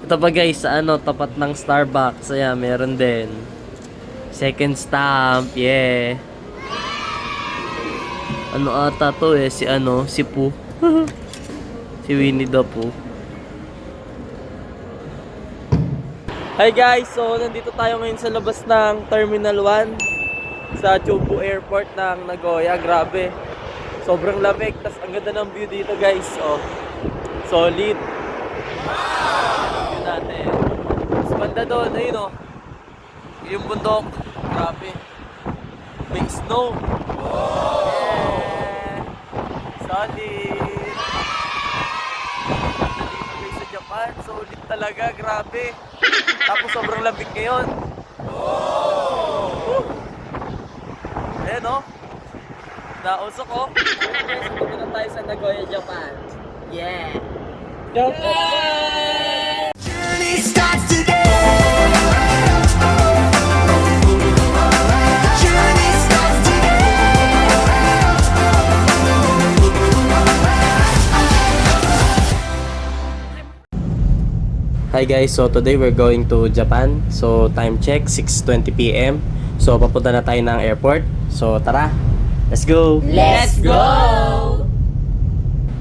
Ito pa guys, sa ano, tapat ng Starbucks. Ayan, meron din. Second stamp, yeah. Ano ata to eh, si Pooh. Si Winnie the Pooh. Hi guys, so nandito tayo ngayon sa labas ng Terminal 1 sa Chubu Airport ng Nagoya. Grabe, sobrang lamig, tas ang ganda ng view dito guys. Oh, solid view natin. Mas banda doon, ayun oh, yung bundok. Grabe, may snow. Yeah, solid. Nandito guys sa Japan, solid talaga, grabe. Tapos sobrang lamig ngayon. Ayan o. Nausok o. Dito na tayo sa Nagoya, Japan. Yeah! Japan! Journey starts today. Journey starts Hi guys, so today we're going to Japan. So time check, 6:20 PM. So papunta na tayo ng airport. So tara, let's go! Let's go!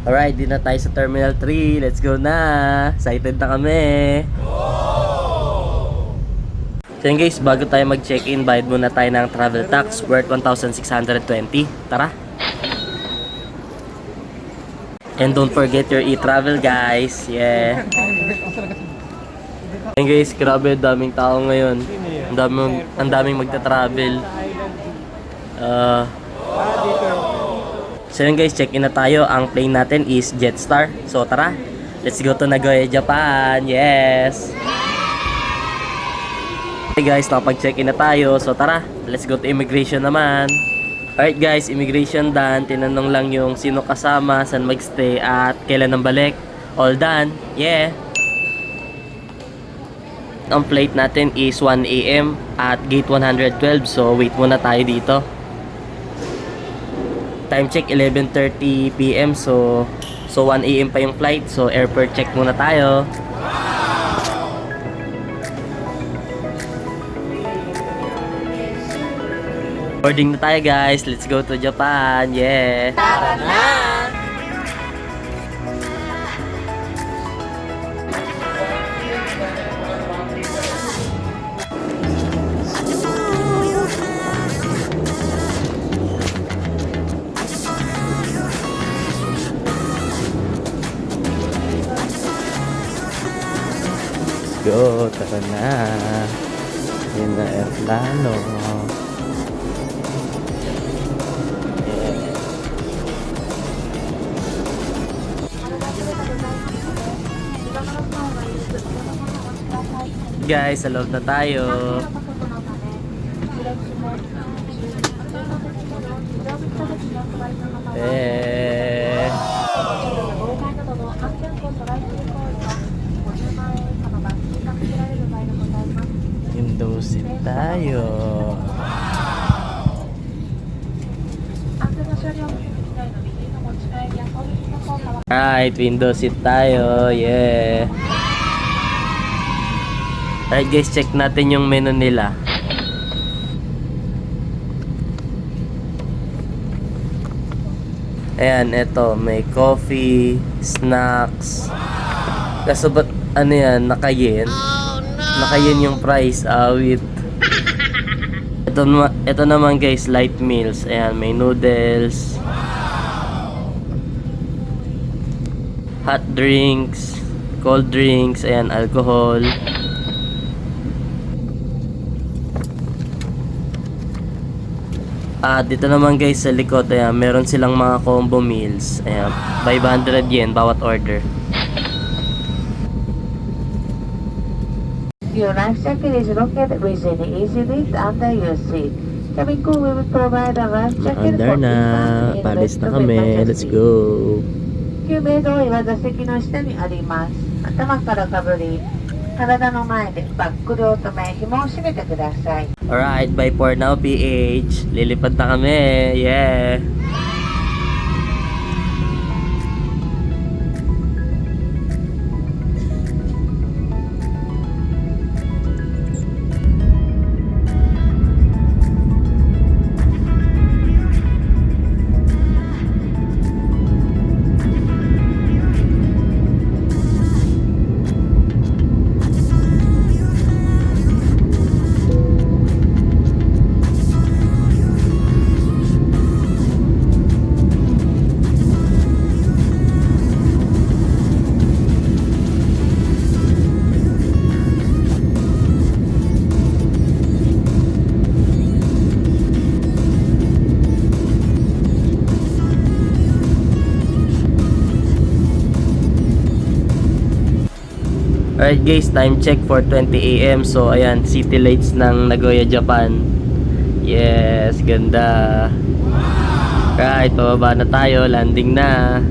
Alright, din na tayo sa Terminal 3. Let's go na! Excited na kami! So yun guys, bago tayo mag-check-in, bayad muna tayo ng travel tax worth 1,620. Tara! And don't forget your e-travel guys! Yeah! Ayun guys, grabe, daming tao ngayon. Ang daming magta-travel. So yun guys, check-in na tayo. Ang plane natin is Jetstar. So tara, let's go to Nagoya, Japan. Yes! Okay guys, nakapag-check-in na tayo. So tara, let's go to immigration naman. Alright guys, immigration done. Tinanong lang yung sino kasama, saan magstay, at kailan ang balik. All done. Yeah! Ang flight natin is 1 AM at gate 112. So wait muna tayo dito. Time check 11:30 PM. So 1 AM pa yung flight. So airport check muna tayo. Boarding na tayo guys. Let's go to Japan. Yeah. Tara na! Go, tara na. Yun na aeroplano. Guys, sa loob na tayo. Window seat tayo. Right, window seat tayo. Yeah. Alright guys, check natin yung menu nila. Ayan, eto, may coffee, snacks. Kaso ba't ano yan, naka-yen? Naka-yen yung price, awit. Ito naman guys, light meals. Ayan, may noodles, hot drinks, cold drinks, ayan, alcohol. Dito naman guys sa likod, ayan, meron silang mga combo meals. Ayan, 500 yen bawat order. Your life jacket is located within the easy lift under your seat. Cabin crew will provide a life jacket Under for na, infants in palis rest na of kami. emergency. Let's go. 救命胴衣は座席の下にあります。頭からかぶり、体の前でバックルを止め、紐を締めてください。 Alright, bye for now PH. Lilipad na kami. Yeah. Alright guys, time check for 20 AM. So ayan, city lights ng Nagoya, Japan. Yes, ganda. Right, pababa na tayo, landing na.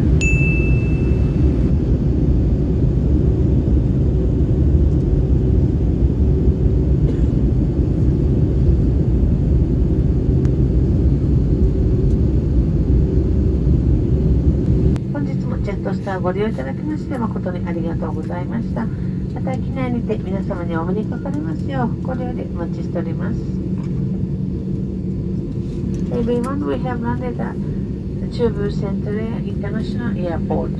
Go 利用いただきまして誠にありがとうございました。また機内にて皆様にお目にかかりますようご利用でお待ちしております。Everyone, we have landed at the Chubu Centre International Airport.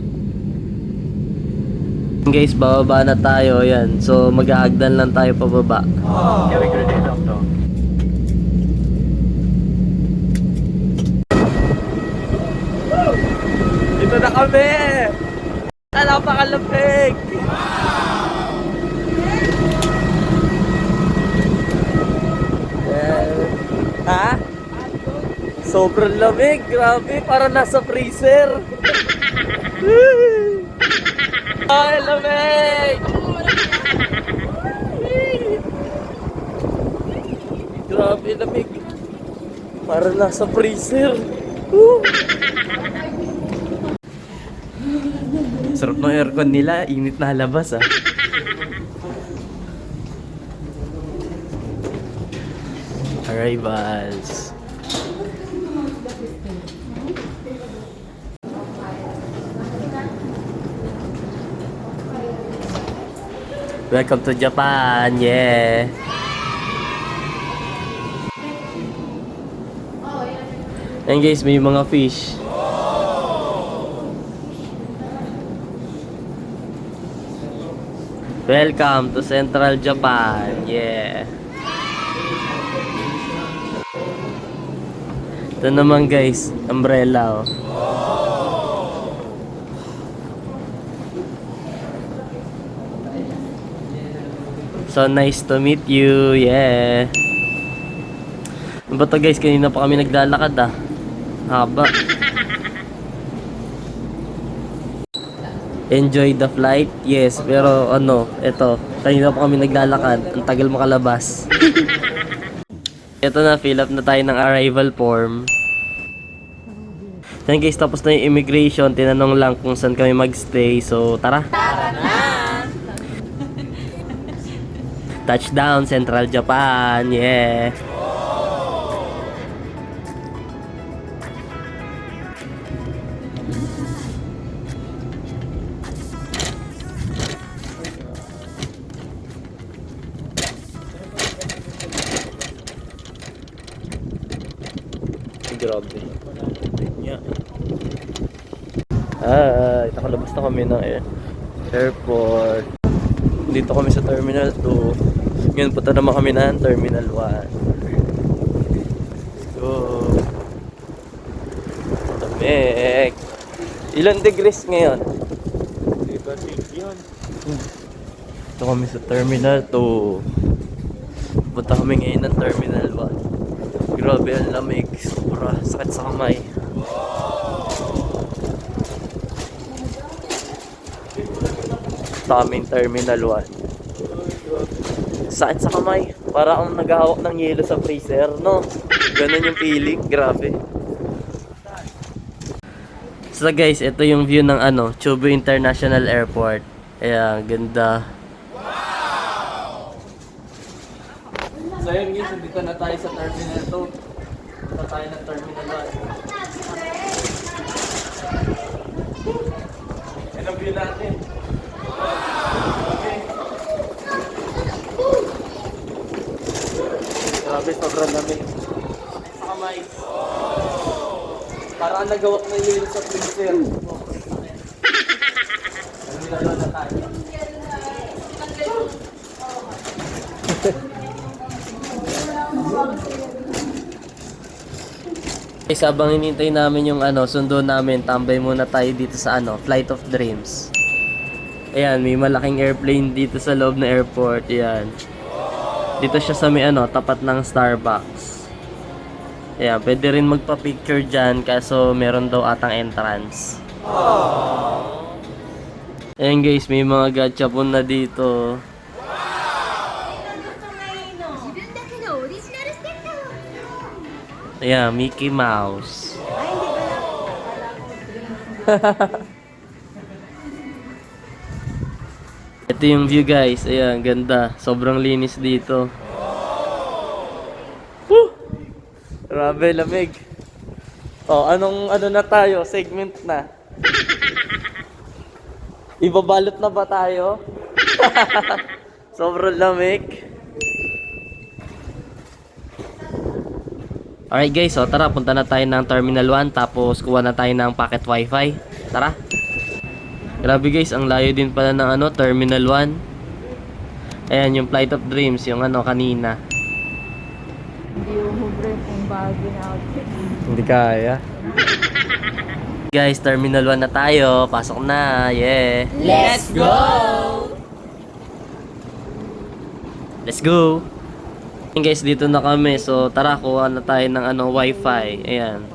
Guys, bababa na tayo. Yan. So mag-aagdan lang tayo pababa. Dito na kami! Napakalamig! Ha? Sobrang lamig, grabe, para nasa freezer. Ay, lamig! Grabe, lamig. Para nasa freezer. Sarap ng aircon nila, init na labas ah. Arrivals. Welcome to Japan, yeah. Ayan guys, may mga fish. Welcome to Central Japan, yeah. Ito naman guys, umbrella oh. So nice to meet you, yeah. Ano ba to guys, kanina pa kami naglalakad ah. Haba. Enjoy the flight? Yes, pero ano, eto, kanina pa kami naglalakad, ang tagal makalabas. Ito na, fill up na tayo ng arrival form. Then guys, tapos na yung immigration, tinanong lang kung saan kami magstay, so tara! Touchdown, Central Japan, yeah! Grabe. Nakalabas na kami ng airport. Dito kami sa Terminal 2. Ngayon punta naman kami ng Terminal 1. Let's go. Lamig. Ilan degrees ngayon? Dito kami sa Terminal 2. Punta kami ngayon ng Terminal 1. Grabe ang lamig. Sobra. Sakit sa kamay. Sa aming Terminal 1. Sakit sa kamay. Para akong naghahawak ng yelo sa freezer, no? Ganun yung feeling. Grabe. So guys, ito yung view ng Chubu International Airport. Ayan, ganda. So yun guys, dito na tayo sa Terminal 2. Dito tayo ng Terminal 1. Yan ang view natin. Grabe, sobrang lamig. Sa kamay. Parang nagawak na yun sa freezer. Nagilalo na tayo. Guys, habang hinintay namin yung sundo namin, tambay muna tayo dito sa Flight of Dreams. Ayan, may malaking airplane dito sa loob ng airport. Ayan. Dito siya sa may tapat ng Starbucks. Ayan, pwede rin magpa-picture dyan kaso meron daw atang entrance. Ayan guys, may mga gachapon na dito. Ayan, Mickey Mouse. Ito yung view guys. Ayan, ganda. Sobrang linis dito. Woo! Grabe, lamig. Oh, ano na tayo? Segment na. Ibabalot na ba tayo? Sobrang lamig. Alright guys, so tara, punta na tayo ng Terminal 1 tapos kuha na tayo ng pocket wifi. Tara. Grabe guys, ang layo din pala ng Terminal 1. Ayan, yung Flight of Dreams, yung kanina. Hindi umubre kung bagay na outfit. Hindi kaya. Guys, Terminal 1 na tayo. Pasok na. Yeah. Let's go! Let's go. Ayan guys, dito na kami. So, tara, kuha na tayo ng wifi. Ayan.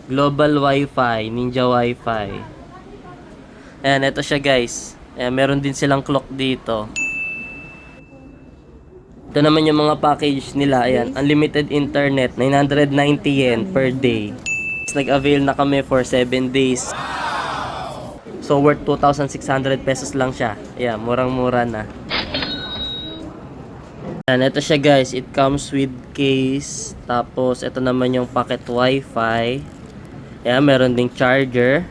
Global Wi-Fi, Ninja Wi-Fi. Ayan, ito siya guys. Ayan, meron din silang clock dito. Ito naman yung mga package nila. Ayan, unlimited internet, 990 yen per day. Nag-avail na kami for 7 days. So, worth 2,600 pesos lang siya. Ayan, murang-mura na. Ayan, ito siya guys. It comes with case. Tapos, ito naman yung pocket wifi. Ayan, meron ding charger.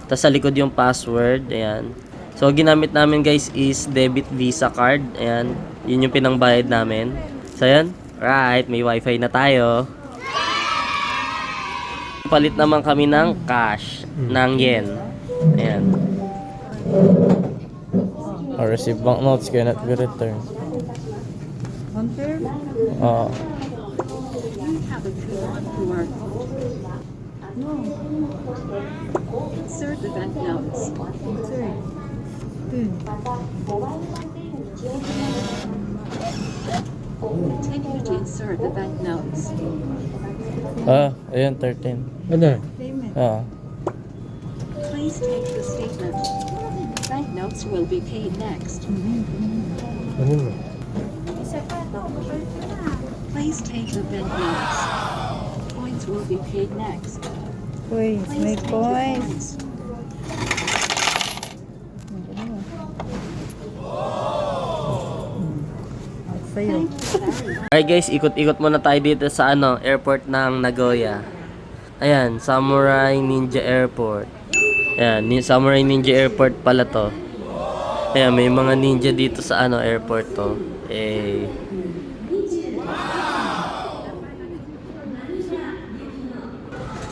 Tapos sa likod yung password. Ayan. So, ginamit namin guys is debit Visa card. Ayan. Yun yung pinangbayad namin. So, ayan. Right. May wifi na tayo. Palit naman kami ng cash. Ng yen. Ayan. Or receive banknotes cannot be returned. On term? Oo. Insert the banknotes. Insert. Continue to insert the banknotes. Ayan, 13. Payment. Please take the statement. Banknotes will be paid next. Please take the banknotes. Points will be paid next. Coins. May Please take the coins. points. Sa'yo. Thank you very much. Alright guys, ikot-ikot muna tayo dito sa airport ng Nagoya. Ayan, Samurai Ninja Airport. Ayan, Samurai Ninja Airport pala to. Ayan, may mga ninja dito sa airport to. Eh.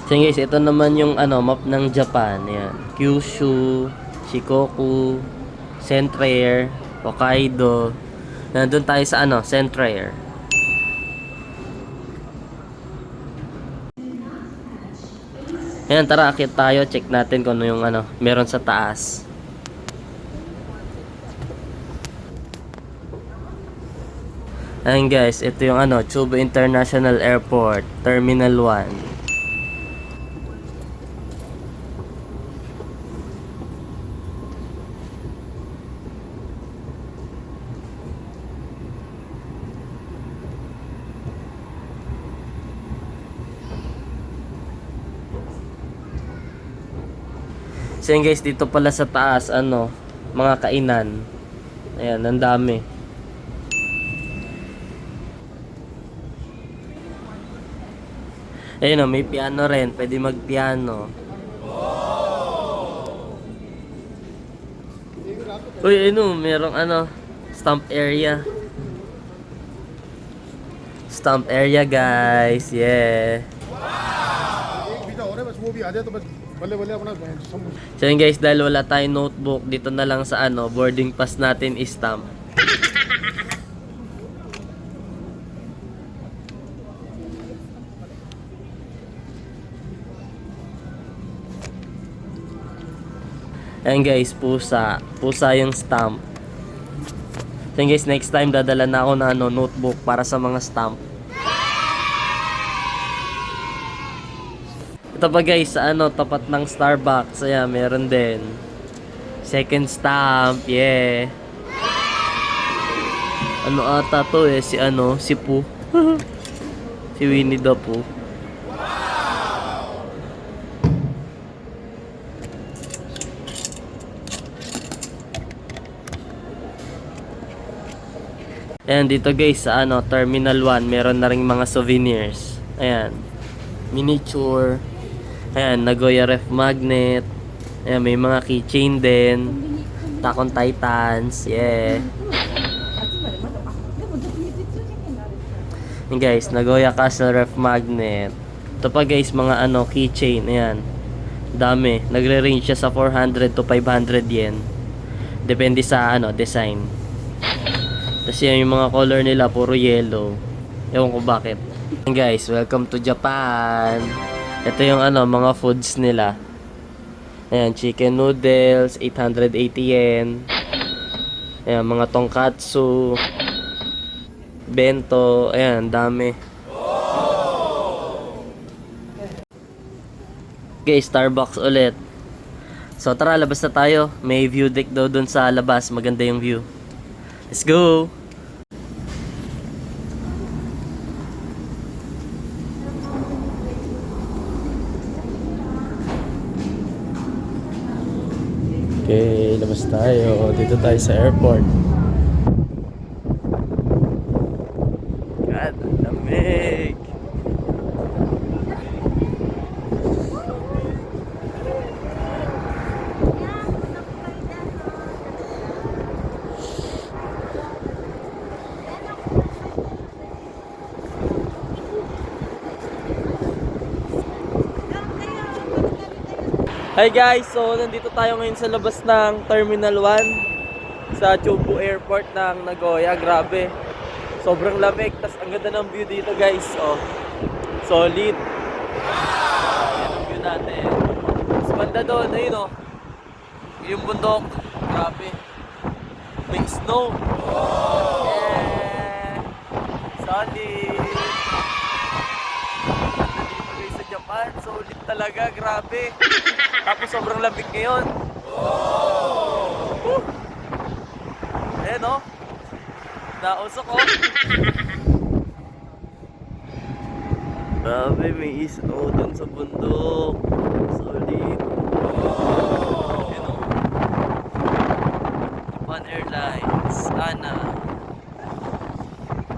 So guys, ito naman yung map ng Japan. Ayan, Kyushu, Shikoku, Centrair, Hokkaido. Nandun tayo sa Centrair. Ayan, tara, akit tayo. Check natin kung ano yung meron sa taas. Ayan guys, ito yung Chubu International Airport, Terminal 1. So yun guys, dito pala sa taas, mga kainan. Ayan, ang dami. Ayun may piano rin. Pwede mag-piano. Uy, merong stamp area. Stamp area guys, yeah. So yun guys, dahil wala tayong notebook, dito na lang sa boarding pass natin i-stamp. Ayan guys, pusa. Pusa yung stamp. So yun guys, next time dadala na ako ng notebook para sa mga stamp. Ito pa guys, sa ano, tapat ng Starbucks. Ayan, meron din. Second stamp, yeah. Ano ata to eh, si ano, si Pooh. Si Winnie the Pooh. Ayan, dito guys, sa ano, Terminal 1, meron na ring mga souvenirs. Ayan, miniature. Ayan, Nagoya ref magnet. Ayan, may mga keychain din. Attack on Titans, yeah. Ayan guys, Nagoya Castle ref magnet. Ito pa guys, mga ano, keychain. Ayan, dami. Nagre-range siya sa 400 to 500 yen. Depende sa ano, design. Kasi yung mga color nila puro yellow. Ewan ko bakit. Ayan guys, welcome to Japan. Ito yung ano, mga foods nila. Ayan, chicken noodles, 880 yen. Ayan, mga tonkatsu, bento, ayan, dami. Okay, Starbucks ulit. So tara, labas na tayo. May view deck daw dun sa labas. Maganda yung view. Let's go! Okay, labas tayo. Dito tayo sa airport. God, ang lamig! Hi guys, so nandito tayo ngayon sa labas ng Terminal 1 sa Chubu Airport ng Nagoya. Grabe, sobrang lamig, tas ang ganda ng view dito guys. Oh, solid. Yan ang view natin. Mas banda doon, ayun oh, yung bundok. Grabe, may snow. Yeah, solid. Nandito guys sa Japan, solid talaga, grabe. Tapos sobrang lamig ngayon. Woo! Ayan o. Nausok o. Grabe, may snow dun sa bundok. Solid. Ayan o. Japan Airlines. Ana.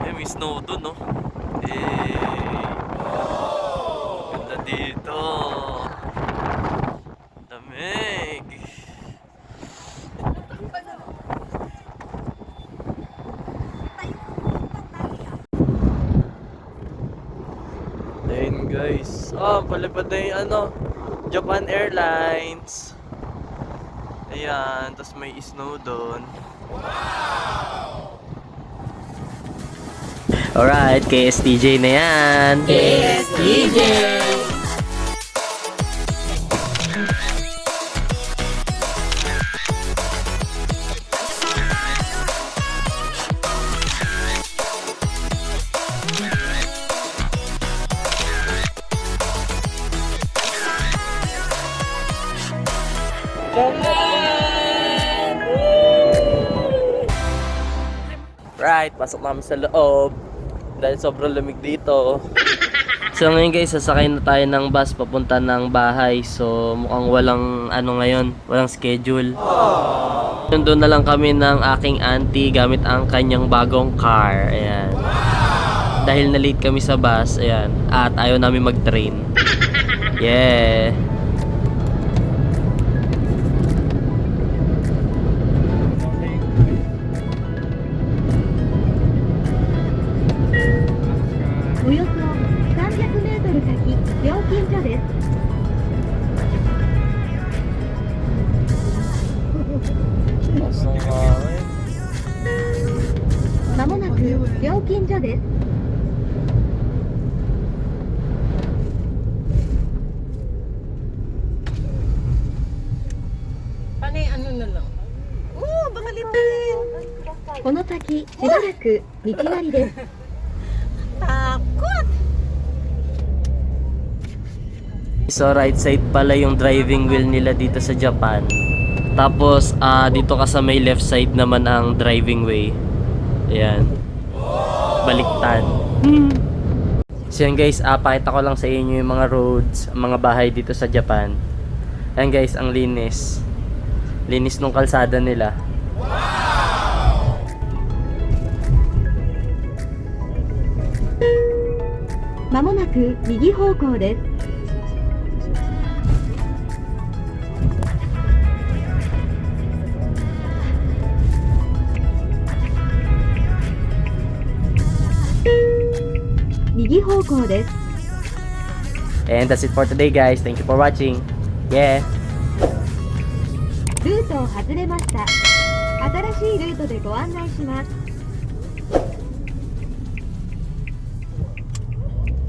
Ayan, may snow dun o. Ganda dito. Lamig. Ayun guys. Palipad na yung ano, Japan Airlines. Ayan, tapos may snow doon. Alright, KSTJ na yan. KSTJ! Right, pasok namin sa loob dahil sobrang lamig dito. So ngayon guys, sasakay na tayo ng bus papunta ng bahay. So mukhang walang ano ngayon, walang schedule. Nandun na lang kami ng aking auntie gamit ang kanyang bagong car. Ayan. Dahil na late kami sa bus, ayan, at ayaw namin mag-train. Yeah. Panay ano na lang. Oh, baka litin. この先しばらく道なりです。 Takot. So right side pala yung driving wheel nila dito sa Japan. Tapos dito ka sa may left side naman ang driving way. Ayan. Baliktad. So yan guys, pakita ko lang sa inyo yung mga roads, mga bahay dito sa Japan. Ayan guys, ang linis. Linis nung kalsada nila. まもなく右方向です。右方向です。 And that's it for today guys. Thank you for watching. Yeah. ルートを外れました。新しいルートでご案内します。